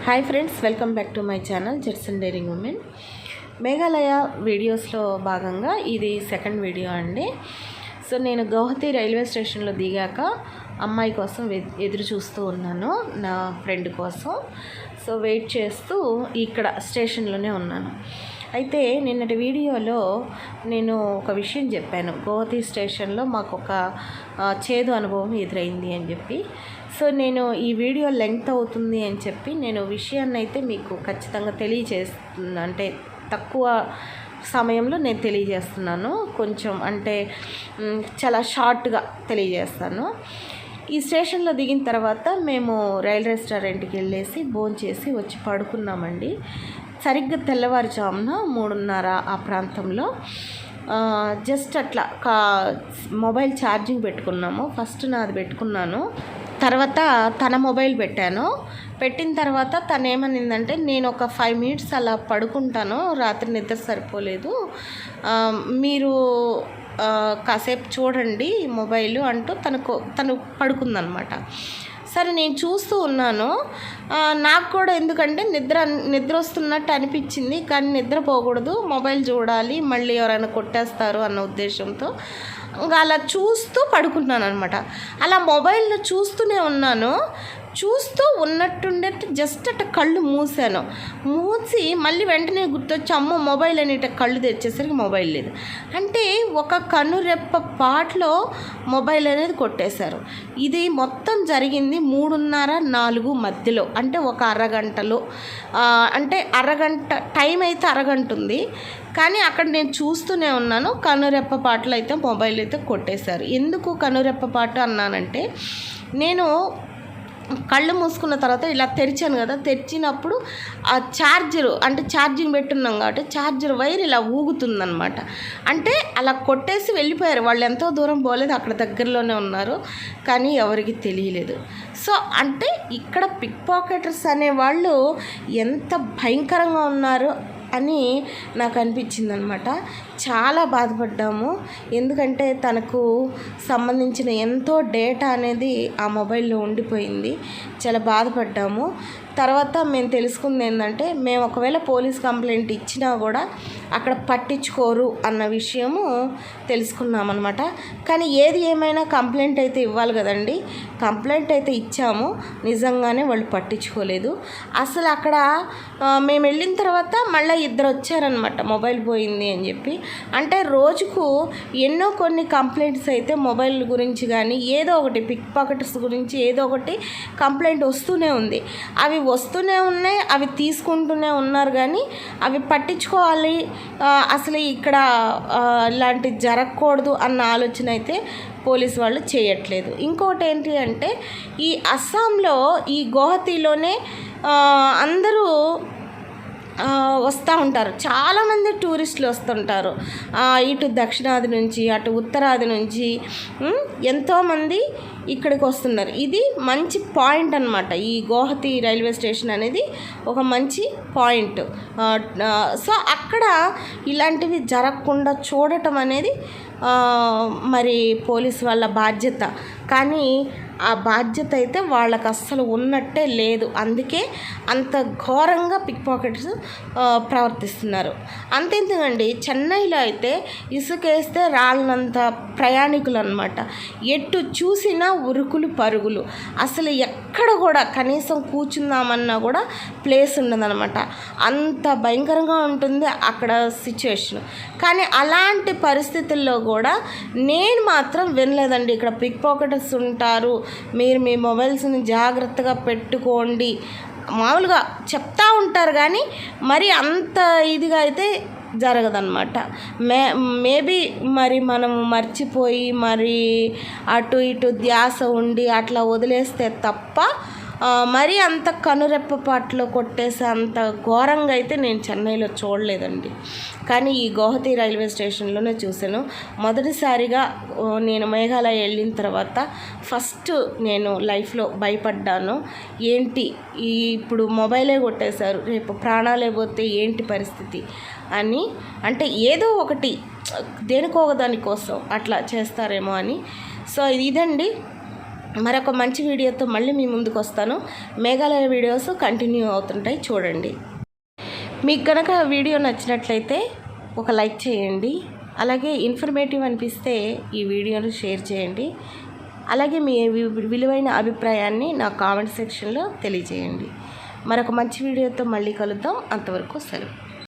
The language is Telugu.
Hi friends, welcome back to my channel jets and daring women. Meghalaya వీడియోస్లో భాగంగా ఇది సెకండ్ వీడియో అండి. సో నేను గౌహతి రైల్వే స్టేషన్లో దిగాక అమ్మాయి కోసం ఎదురు చూస్తూ ఉన్నాను, నా ఫ్రెండ్ కోసం. సో వెయిట్ చేస్తూ ఇక్కడ స్టేషన్లోనే ఉన్నాను. అయితే నిన్నటి వీడియోలో నేను ఒక విషయం చెప్పాను, గౌహతి స్టేషన్లో మాకు ఒక చేదు అనుభవం ఎదురైంది అని చెప్పి. సో నేను ఈ వీడియో లెంగ్త్ అవుతుంది అని చెప్పి నేను విషయాన్ని అయితే మీకు ఖచ్చితంగా తెలియజేస్తున్నా, అంటే తక్కువ సమయంలో నేను తెలియజేస్తున్నాను. కొంచెం అంటే చాలా షార్ట్గా తెలియజేస్తాను. ఈ స్టేషన్లో దిగిన తర్వాత మేము రైల్ రెస్టారెంట్కి వెళ్ళేసి భోంచేసి వచ్చి పడుకున్నామండి. సరిగ్గా తెల్లవారుజామున 3:30 ఆ ప్రాంతంలో జస్ట్ అట్లా మొబైల్ ఛార్జింగ్ పెట్టుకున్నాము. ఫస్ట్ నాది పెట్టుకున్నాను, తర్వాత తన మొబైల్ పెట్టిన తర్వాత తను ఏమనిందంటే, నేను ఒక 5 మినిట్స్ అలా పడుకుంటాను, రాత్రి నిద్ర సరిపోలేదు, మీరు కాసేపు చూడండి మొబైల్ అంటూ తను పడుకుందనమాట. సరే నేను చూస్తూ ఉన్నాను. నాకు కూడా ఎందుకంటే నిద్ర వస్తున్నట్టు అనిపించింది, కానీ నిద్రపోకూడదు, మొబైల్ చూడాలి, మళ్ళీ ఎవరైనా కొట్టేస్తారు అన్న ఉద్దేశంతో ఇంకా అలా చూస్తూ పడుకున్నాను అనమాట. అలా మొబైల్లో చూస్తూనే ఉన్నాను. చూస్తూ ఉన్నట్టుండే జస్ట్ అట్ట కళ్ళు మూసి మళ్ళీ వెంటనే గుర్తొచ్చి అమ్మో మొబైల్ అని ఇట్ట కళ్ళు తెచ్చేసరికి మొబైల్ లేదు. అంటే ఒక కనురెప్ప పాటలో మొబైల్ అనేది కొట్టేశారు. ఇది మొత్తం జరిగింది 3:30-4 మధ్యలో, అంటే ఒక అరగంటలో. అంటే అరగంట టైం అయితే అరగంట ఉంది, కానీ అక్కడ నేను చూస్తూనే ఉన్నాను. కనురెప్ప పాటలు అయితే మొబైల్ అయితే కొట్టేశారు. ఎందుకు కనురెప్ప పాట అన్నానంటే, నేను కళ్ళు మూసుకున్న తర్వాత ఇలా తెరిచాను కదా, తెరిచినప్పుడు ఆ ఛార్జరు, అంటే ఛార్జింగ్ పెట్టున్నాం కాబట్టి ఛార్జర్ వైర్ ఇలా ఊగుతుందనమాట. అంటే అలా కొట్టేసి వెళ్ళిపోయారు వాళ్ళు. ఎంతో దూరం పోలేదు, అక్కడ దగ్గరలోనే ఉన్నారు, కానీ ఎవరికి తెలియలేదు. సో అంటే ఇక్కడ పిక్ పాకెటర్స్ అనేవాళ్ళు ఎంత భయంకరంగా ఉన్నారు అని నాకు అనిపించింది అనమాట. చాలా బాధపడ్డాము, ఎందుకంటే తనకు సంబంధించిన ఎంతో డేటా అనేది ఆ మొబైల్లో ఉండిపోయింది. చాలా బాధపడ్డాము. తర్వాత మేము తెలుసుకుంది ఏంటంటే, మేము ఒకవేళ పోలీస్ కంప్లైంట్ ఇచ్చినా కూడా అక్కడ పట్టించుకోరు అన్న విషయము తెలుసుకున్నామన్నమాట. కానీ ఏది ఏమైనా కంప్లైంట్ అయితే ఇవ్వాలి కదండి. కంప్లైంట్ అయితే ఇచ్చాము, నిజంగానే వాళ్ళు పట్టించుకోలేదు అసలు. అక్కడ మేము వెళ్ళిన తర్వాత మళ్ళీ 2 వచ్చారనమాట, మొబైల్ పోయింది అని చెప్పి. అంటే రోజుకు ఎన్నో కొన్ని కంప్లైంట్స్ అయితే మొబైల్ గురించి కానీ ఏదో ఒకటి పిక్ పాకెటర్స్ గురించి ఏదో ఒకటి కంప్లైంట్ వస్తూనే ఉంది. అవి వస్తూనే ఉన్నాయి, అవి తీసుకుంటూనే ఉన్నారు, కానీ అవి పట్టించుకోవాలి, అసలు ఇక్కడ ఇలాంటివి జరగకూడదు అన్న ఆలోచన అయితే పోలీస్ వాళ్ళు చేయట్లేదు. ఇంకోటి ఏంటి అంటే, ఈ అస్సాంలో ఈ గౌహతిలోనే అందరూ వస్తూ ఉంటారు, చాలామంది టూరిస్టులు వస్తుంటారు. ఇటు దక్షిణాది నుంచి అటు ఉత్తరాది నుంచి ఎంతోమంది ఇక్కడికి వస్తున్నారు. ఇది మంచి పాయింట్ అనమాట. ఈ గౌహతి రైల్వే స్టేషన్ అనేది ఒక మంచి పాయింట్. సో అక్కడ ఇలాంటివి జరగకుండా చూడటం అనేది మరి పోలీస్ వాళ్ళ బాధ్యత. కానీ ఆ బాధ్యత అయితే వాళ్ళకి అస్సలు ఉన్నట్టే లేదు. అందుకే అంత ఘోరంగా పిక్ పాకెట్స్ ప్రవర్తిస్తున్నారు. అంతెందుకండి, చెన్నైలో అయితే ఇసుకేస్తే రాళ్ళనంత ప్రయాణికులు అనమాట. ఎటు చూసినా ఉరుకులు పరుగులు, అసలు ఎక్కడ కూడా కనీసం కూర్చుందామన్నా కూడా ప్లేస్ ఉండదన్నమాట. అంత భయంకరంగా ఉంటుంది అక్కడ సిచ్యువేషన్. కానీ అలాంటి పరిస్థితుల్లో కూడా నేను మాత్రం వినలేదండి, ఇక్కడ పిక్ పాకెటర్స్ ఉంటారు, మీరు మీ మొబైల్స్ని జాగ్రత్తగా పెట్టుకోండి, మామూలుగా చెప్తా ఉంటారు, కానీ మరి అంత ఇదిగా అయితే జరగదన్నమాట. మేబీ మరి మనం మర్చిపోయి మరి అటు ఇటు ధ్యాస ఉండి అట్లా వదిలేస్తే తప్ప మరి అంత కనురెప్ప పాటలో కొట్టేసే అంత ఘోరంగా అయితే నేను చెన్నైలో చూడలేదండి. కానీ ఈ గౌహతి రైల్వే స్టేషన్లోనే చూశాను. మొదటిసారిగా నేను మేఘాలయ వెళ్ళిన తర్వాత ఫస్ట్ నేను లైఫ్లో భయపడ్డాను. ఏంటి ఇప్పుడు మొబైలే కొట్టేశారు, రేపు ప్రాణాలే పోతే ఏంటి పరిస్థితి అని. అంటే ఏదో ఒకటి దేనికో దానికోసం అట్లా చేస్తారేమో అని. సో ఇదండి మరొక మంచి వీడియోతో మళ్ళీ మీ ముందుకు వస్తాను. మేఘాలయ వీడియోస్ కంటిన్యూ అవుతుంటాయి, చూడండి. మీకు కనుక వీడియో నచ్చినట్లయితే ఒక లైక్ చేయండి. అలాగే ఇన్ఫర్మేటివ్ అనిపిస్తే ఈ వీడియోను షేర్ చేయండి. అలాగే మీ విలువైన అభిప్రాయాన్ని నా కామెంట్ సెక్షన్లో తెలియజేయండి. మరొక మంచి వీడియోతో మళ్ళీ కలుద్దాం. అంతవరకు సెలవు.